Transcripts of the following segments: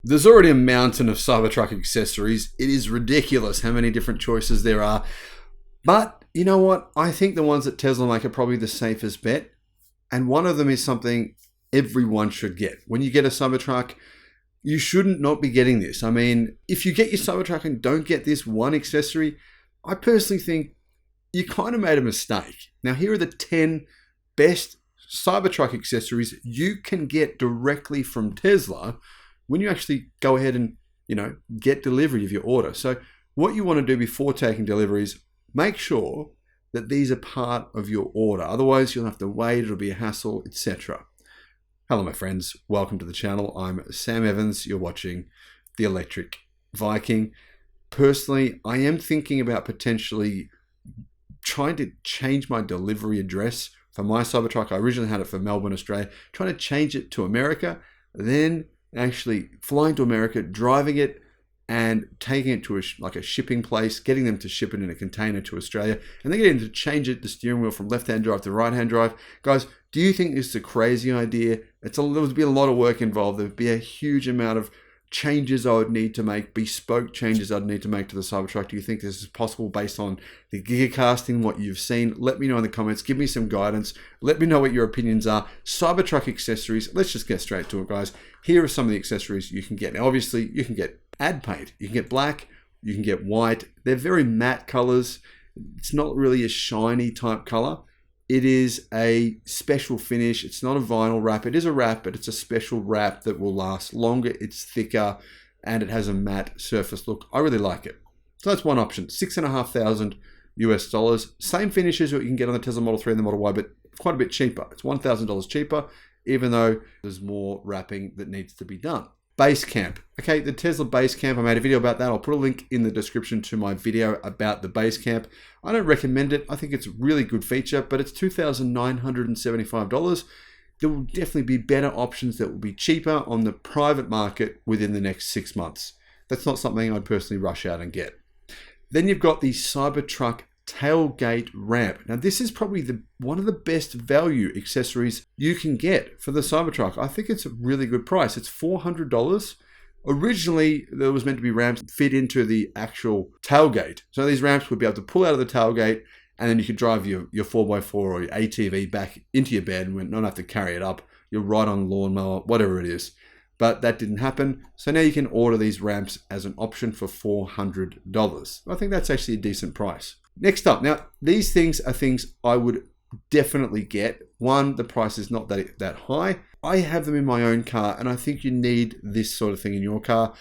There's already a mountain of Cybertruck accessories. It is ridiculous how many different choices there are. But you know what? I think the ones that Tesla make are probably the safest bet. And one of them is something everyone should get. When you get a Cybertruck, you shouldn't not be getting this. I mean, if you get your Cybertruck and don't get this one accessory, I personally think you kind of made a mistake. Now, here are the 10 best Cybertruck accessories you can get directly from Tesla when you actually go ahead and, get delivery of your order. So what you want to do before taking deliveries, make sure that these are part of your order. Otherwise, you'll have to wait, it'll be a hassle, etc. Hello, my friends. Welcome to the channel. I'm Sam Evans. You're watching the Electric Viking. Personally, I am thinking about potentially trying to change my delivery address for my Cybertruck. I originally had it for Melbourne, Australia. Trying to change it to America, then actually flying to America, driving it, and taking it to a shipping place, getting them to ship it in a container to Australia, and then getting them to change the steering wheel from left-hand drive to right-hand drive. Guys, do you think this is a crazy idea? There would be a lot of work involved. There would be a huge amount of changes I would need to make, bespoke changes I'd need to make to the Cybertruck. Do you think this is possible based on the gigacasting, what you've seen? Let me know in the comments. Give me some guidance. Let me know what your opinions are. Cybertruck accessories. Let's just get straight to it, guys. Here are some of the accessories you can get. Now, obviously, you can get ad paint. You can get black. You can get white. They're very matte colors. It's not really a shiny type color. It is a special finish. It's not a vinyl wrap. It is a wrap, but it's a special wrap that will last longer. It's thicker, and it has a matte surface look. I really like it. So that's one option. $6,500 US. Same finish as what you can get on the Tesla Model 3 and the Model Y, but quite a bit cheaper. It's $1,000 cheaper, even though there's more wrapping that needs to be done. Basecamp. Okay, the Tesla Basecamp, I made a video about that. I'll put a link in the description to my video about the Basecamp. I don't recommend it. I think it's a really good feature, but it's $2,975. There will definitely be better options that will be cheaper on the private market within the next 6 months. That's not something I'd personally rush out and get. Then you've got the Cybertruck tailgate ramp. Now, this is probably one of the best value accessories you can get for the Cybertruck. I think it's a really good price. It's $400. Originally, there was meant to be ramps that fit into the actual tailgate. So these ramps would be able to pull out of the tailgate, and then you could drive your 4x4 or your ATV back into your bed and not have to carry it up. You're right on lawnmower, whatever it is. But that didn't happen. So now you can order these ramps as an option for $400. I think that's actually a decent price. Next up, now these things are things I would definitely get. One, the price is not that high. I have them in my own car, and I think you need this sort of thing in your car.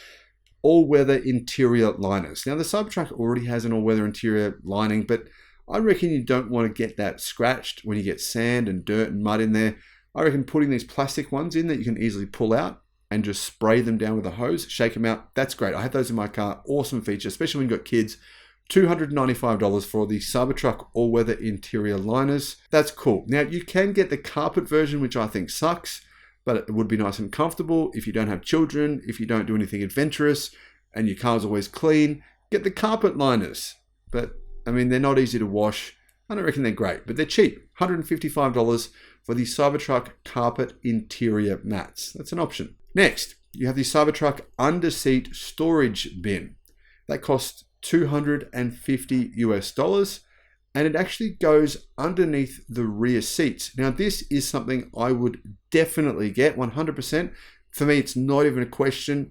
All-weather interior liners. Now the Cybertruck already has an all-weather interior lining, but I reckon you don't want to get that scratched when you get sand and dirt and mud in there. I reckon putting these plastic ones in that you can easily pull out and just spray them down with a hose, shake them out. That's great. I have those in my car. Awesome feature, especially when you've got kids. $295 for the Cybertruck all-weather interior liners. That's cool. Now, you can get the carpet version, which I think sucks, but it would be nice and comfortable if you don't have children, if you don't do anything adventurous, and your car's always clean. Get the carpet liners. But, I mean, they're not easy to wash. I don't reckon they're great, but they're cheap. $155 for the Cybertruck carpet interior mats. That's an option. Next, you have the Cybertruck under-seat storage bin. That costs $250 and it actually goes underneath the rear seats. Now, this is something I would definitely get 100%. For me, it's not even a question.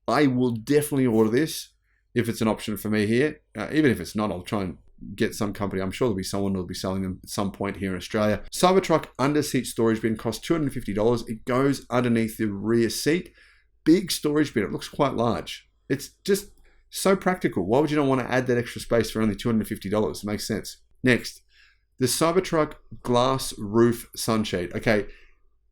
I will definitely order this if it's an option for me here. Even if it's not, I'll try and get some company. I'm sure there'll be someone who'll be selling them at some point here in Australia. Cybertruck under-seat storage bin costs $250. It goes underneath the rear seat. Big storage bin. It looks quite large. It's just so practical. Why would you not want to add that extra space for only $250? It makes sense. Next, the Cybertruck glass roof sunshade. Okay,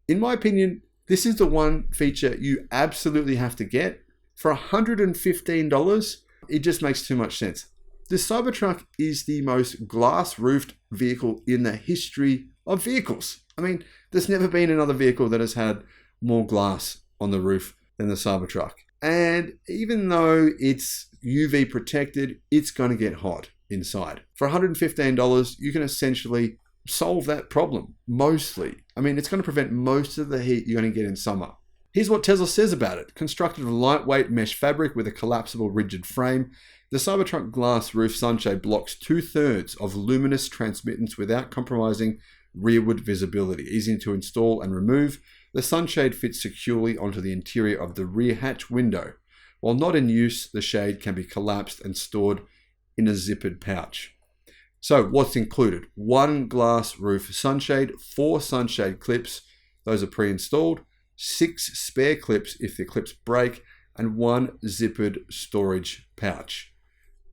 in my opinion, this is the one feature you absolutely have to get. For $115, it just makes too much sense. The Cybertruck is the most glass-roofed vehicle in the history of vehicles. I mean, there's never been another vehicle that has had more glass on the roof than the Cybertruck. And even though it's UV protected, it's going to get hot inside. For $115, you can essentially solve that problem, mostly. I mean, it's going to prevent most of the heat you're going to get in summer. Here's what Tesla says about it. Constructed of lightweight mesh fabric with a collapsible rigid frame, the Cybertruck glass roof sunshade blocks 2/3 of luminous transmittance without compromising rearward visibility. Easy to install and remove, the sunshade fits securely onto the interior of the rear hatch window. While not in use, the shade can be collapsed and stored in a zippered pouch. So what's included? 1 glass roof sunshade, 4 sunshade clips, those are pre-installed, 6 spare clips if the clips break, and 1 zippered storage pouch.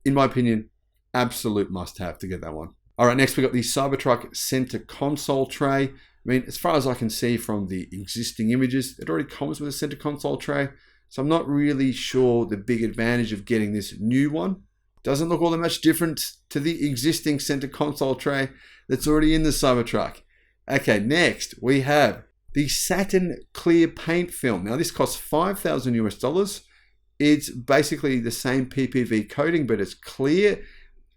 In my opinion, absolute must-have to get that one. All right, next we got the Cybertruck center console tray. I mean, as far as I can see from the existing images, it already comes with a center console tray. So I'm not really sure the big advantage of getting this new one. Doesn't look all that much different to the existing center console tray that's already in the Cybertruck. Okay, next we have the satin clear paint film. Now this costs $5,000 US. It's basically the same PPV coating, but it's clear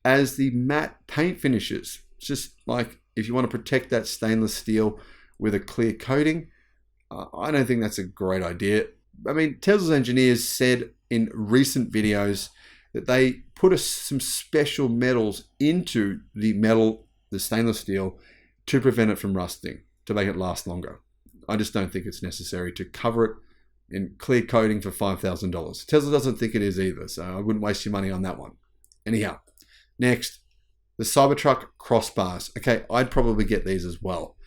as the matte paint finishes. It's just like if you want to protect that stainless steel with a clear coating, I don't think that's a great idea. I mean, Tesla's engineers said in recent videos that they put some special metals into the stainless steel, to prevent it from rusting, to make it last longer. I just don't think it's necessary to cover it in clear coating for $5,000. Tesla doesn't think it is either, so I wouldn't waste your money on that one. Anyhow, next, the Cybertruck crossbars. Okay, I'd probably get these as well.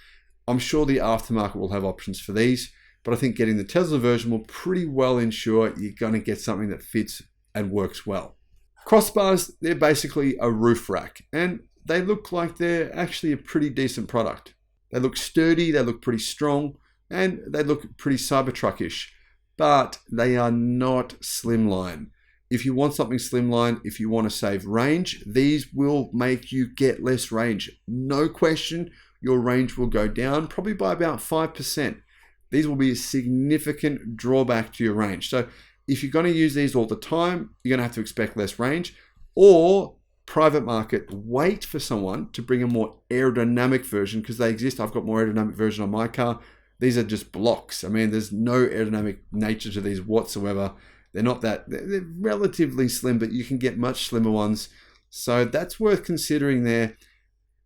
I'm sure the aftermarket will have options for these, but I think getting the Tesla version will pretty well ensure you're going to get something that fits and works well. Crossbars, they're basically a roof rack, and they look like they're actually a pretty decent product. They look sturdy, they look pretty strong, and they look pretty Cybertruck-ish, but they are not slimline. If you want something slimline, if you want to save range, these will make you get less range. No question, your range will go down probably by about 5%. These will be a significant drawback to your range. So if you're going to use these all the time, you're going to have to expect less range, or private market, wait for someone to bring a more aerodynamic version, because they exist. I've got more aerodynamic version on my car. These are just blocks. I mean, there's no aerodynamic nature to these whatsoever. They're relatively slim, but you can get much slimmer ones. So that's worth considering there.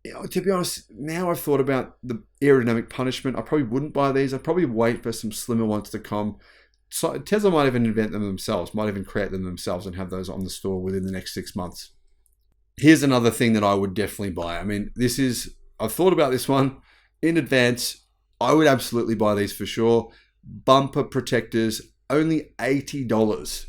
You know, to be honest, now I've thought about the aerodynamic punishment, I probably wouldn't buy these. I'd probably wait for some slimmer ones to come. So Tesla might even invent them themselves, might even create them themselves and have those on the store within the next 6 months. Here's another thing that I would definitely buy. I mean, I've thought about this one in advance. I would absolutely buy these for sure. Bumper protectors, only $80.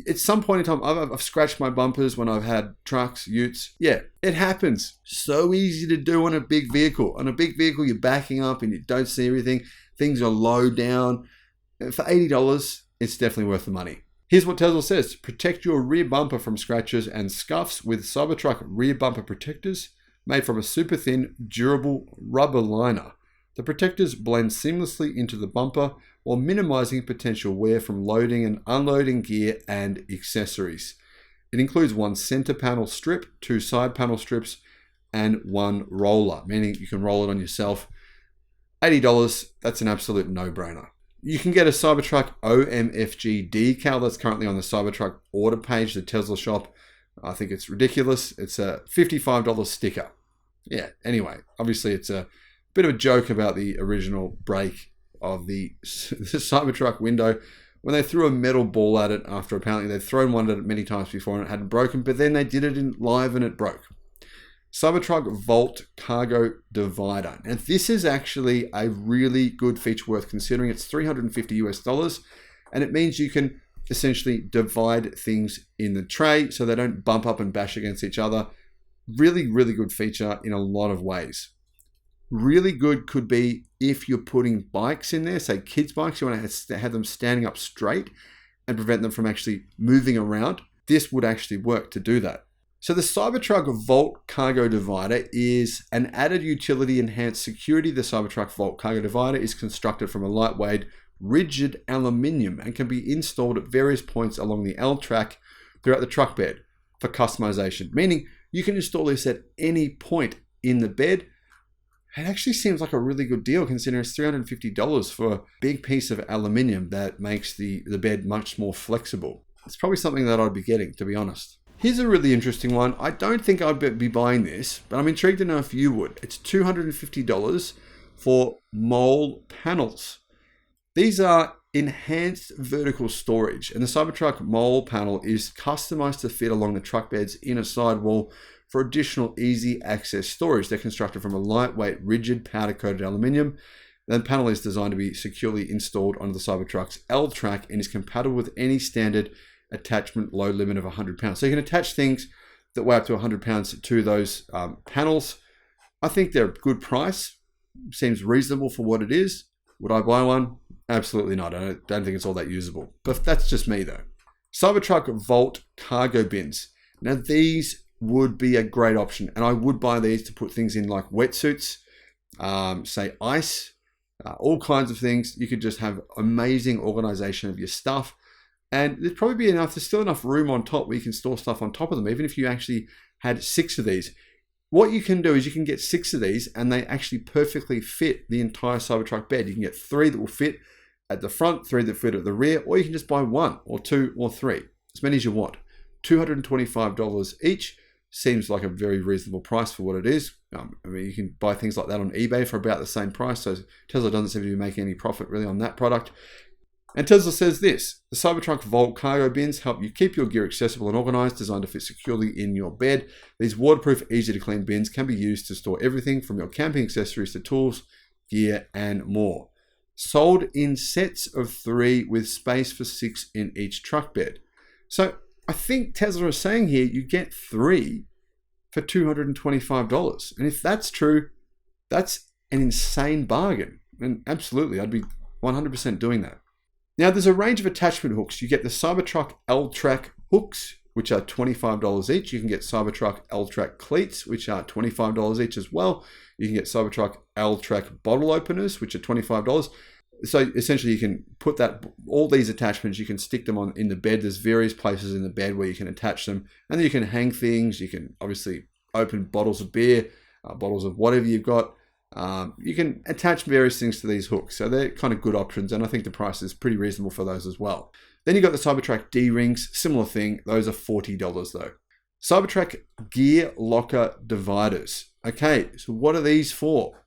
At some point in time, I've scratched my bumpers when I've had trucks, utes. Yeah, it happens. So easy to do on a big vehicle. On a big vehicle, you're backing up and you don't see everything. Things are low down. For $80, it's definitely worth the money. Here's what Tesla says. Protect your rear bumper from scratches and scuffs with Cybertruck rear bumper protectors made from a super thin, durable rubber liner. The protectors blend seamlessly into the bumper while minimizing potential wear from loading and unloading gear and accessories. It includes 1 center panel strip, 2 side panel strips, and 1 roller, meaning you can roll it on yourself. $80, that's an absolute no-brainer. You can get a Cybertruck OMFG decal that's currently on the Cybertruck order page, the Tesla shop. I think it's ridiculous. It's a $55 sticker. Yeah, anyway, obviously it's a bit of a joke about the original break of the Cybertruck window when they threw a metal ball at it after apparently they'd thrown one at it many times before and it hadn't broken, but then they did it in live and it broke. Cybertruck Vault Cargo Divider. And this is actually a really good feature worth considering. It's $350 and it means you can essentially divide things in the tray so they don't bump up and bash against each other. Really, really good feature in a lot of ways. Really good could be if you're putting bikes in there, say kids' bikes, you want to have them standing up straight and prevent them from actually moving around. This would actually work to do that. So the Cybertruck Vault Cargo Divider is an added utility enhanced security. The Cybertruck Vault Cargo Divider is constructed from a lightweight, rigid aluminium and can be installed at various points along the L track throughout the truck bed for customization, meaning you can install this at any point in the bed. it actually seems like a really good deal considering it's $350 for a big piece of aluminium that makes the bed much more flexible. It's probably something that I'd be getting, to be honest. Here's a really interesting one. I don't think I'd be buying this, but I'm intrigued to know if you would. It's $250 for mole panels. These are enhanced vertical storage, and the Cybertruck mole panel is customized to fit along the truck bed's inner sidewall for additional easy access storage. They're constructed from a lightweight, rigid, powder-coated aluminium. The panel is designed to be securely installed onto the Cybertruck's L-track and is compatible with any standard attachment load limit of 100 pounds. So you can attach things that weigh up to 100 pounds to those panels. I think they're a good price. Seems reasonable for what it is. Would I buy one? Absolutely not. I don't think it's all that usable. But that's just me though. Cybertruck Vault cargo bins. Now these would be a great option, and I would buy these to put things in like wetsuits, say ice, all kinds of things. You could just have amazing organization of your stuff. And there'd probably be enough, there's still enough room on top where you can store stuff on top of them, even if you actually had 6 of these. What you can do is you can get 6 of these and they actually perfectly fit the entire Cybertruck bed. You can get 3 that will fit at the front, 3 that fit at the rear, or you can just buy 1 or 2 or 3, as many as you want. $225 each seems like a very reasonable price for what it is. I mean, you can buy things like that on eBay for about the same price, so Tesla doesn't seem to be making any profit really on that product. And Tesla says this: the Cybertruck Vault cargo bins help you keep your gear accessible and organized, designed to fit securely in your bed. These waterproof, easy to clean bins can be used to store everything from your camping accessories to tools, gear, and more. Sold in sets of 3 with space for 6 in each truck bed. So I think Tesla is saying here you get 3 for $225. And if that's true, that's an insane bargain. And absolutely, I'd be 100% doing that. Now, there's a range of attachment hooks. You get the Cybertruck L-track hooks, which are $25 each. You can get Cybertruck L-track cleats, which are $25 each as well. You can get Cybertruck L-track bottle openers, which are $25. So essentially you can put all these attachments, you can stick them on in the bed. There's various places in the bed where you can attach them, and then you can hang things. You can obviously open bottles of beer, bottles of whatever you've got. You can attach various things to these hooks. So they're kind of good options, and I think the price is pretty reasonable for those as well. Then you've got the Cybertruck D-rings, similar thing. Those are $40 though. Cybertruck gear locker dividers. Okay, so what are these for?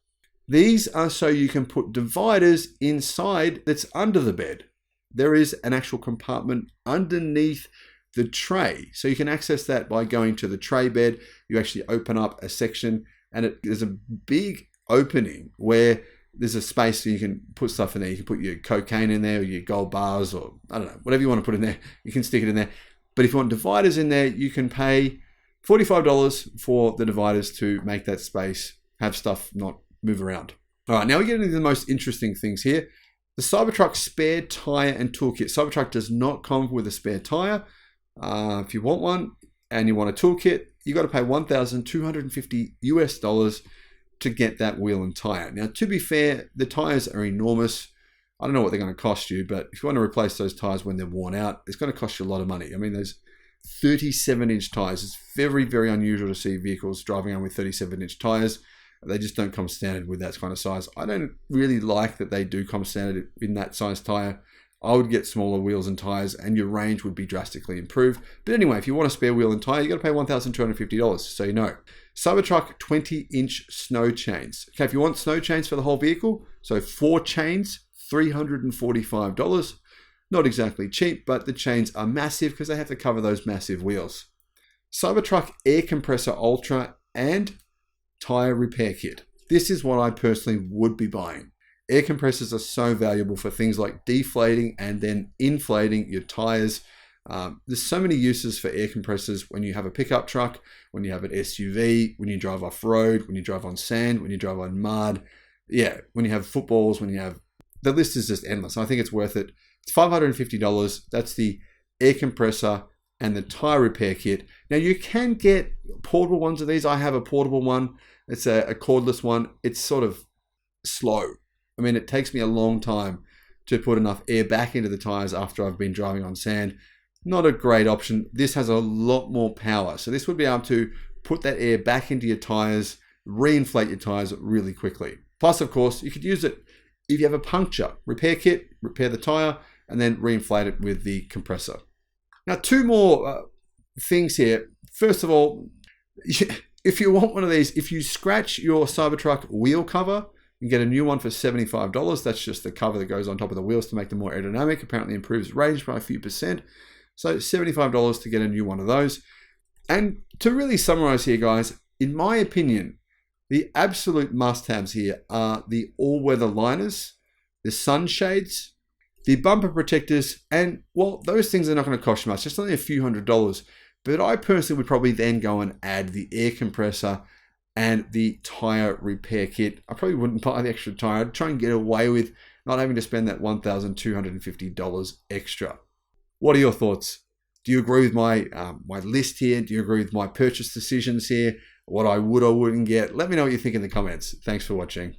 These are so you can put dividers inside that's under the bed. There is an actual compartment underneath the tray. So you can access that by going to the tray bed. You actually open up a section, and there's a big opening where there's a space so you can put stuff in there. You can put your cocaine in there, or your gold bars, or I don't know, whatever you want to put in there, you can stick it in there. But if you want dividers in there, you can pay $45 for the dividers to make that space have stuff not move around. All right, now we get into the most interesting things here. The Cybertruck spare tire and toolkit. Cybertruck does not come with a spare tire. If you want one and you want a toolkit, you got to pay $1,250 to get that wheel and tire. Now, to be fair, the tires are enormous. I don't know what they're going to cost you, but if you want to replace those tires when they're worn out, it's going to cost you a lot of money. I mean, there's 37-inch tires. It's very, very unusual to see vehicles driving around with 37-inch tires. They just don't come standard with that kind of size. I don't really like that they do come standard in that size tire. I would get smaller wheels and tires, and your range would be drastically improved. But anyway, if you want a spare wheel and tire, you got to pay $1,250, so you know. Cybertruck 20-inch snow chains. Okay, if you want snow chains for the whole vehicle, so 4 chains, $345. Not exactly cheap, but the chains are massive because they have to cover those massive wheels. Cybertruck Air Compressor Ultra and Tire Repair Kit. This is what I personally would be buying. Air compressors are so valuable for things like deflating and then inflating your tires. There's so many uses for air compressors when you have a pickup truck, when you have an SUV, when you drive off-road, when you drive on sand, when you drive on mud. Yeah, when you have footballs, when you have... The list is just endless. I think it's worth it. It's $550. That's the air compressor and the tire repair kit. Now, you can get portable ones of these. I have a portable one. It's a cordless one. It's sort of slow. I mean, it takes me a long time to put enough air back into the tires after I've been driving on sand. Not a great option. This has a lot more power. So this would be able to put that air back into your tires reinflate your tires really quickly. Plus, of course, you could use it if you have a puncture. Repair kit, repair the tire, and then reinflate it with the compressor. Now, two more things here. First of all, if you want one of these, if you scratch your Cybertruck wheel cover, you get a new one for $75. That's just the cover that goes on top of the wheels to make them more aerodynamic. Apparently improves range by a few percent. So $75 to get a new one of those. And to really summarize here, guys, in my opinion, the absolute must-haves here are the all-weather liners, the sunshades, the bumper protectors, and, well, those things are not going to cost you much. It's only a few $100s. But I personally would probably then go and add the air compressor and the tire repair kit. I probably wouldn't buy the extra tire. I'd try and get away with not having to spend that $1,250 extra. What are your thoughts? Do you agree with my list here? Do you agree with my purchase decisions here? What I would or wouldn't get? Let me know what you think in the comments. Thanks for watching.